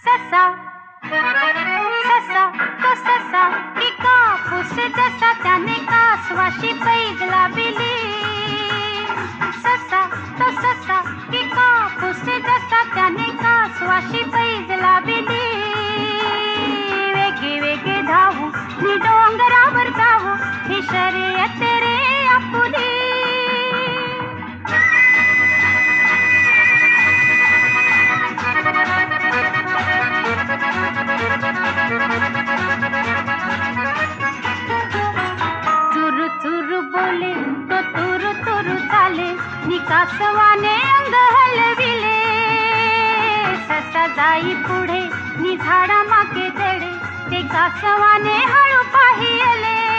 ससा ससा तो ससा की कापूस जसा त्याने कासवाशी पैज लाविली. ससा तो ससा की कापूस जसा त्याने कासवाशी पैज लाविली. वेगे वेगे धावू नि डोंगरावर जाऊ ही शर्यत रे आपुली. चुरू चुरू बोले तो तुरु तुरु चाले नि कासवाने अंग हलविले. ससा जाई पुढे नि झाडा मागे दडे ते कासवाने हळू पाहिले.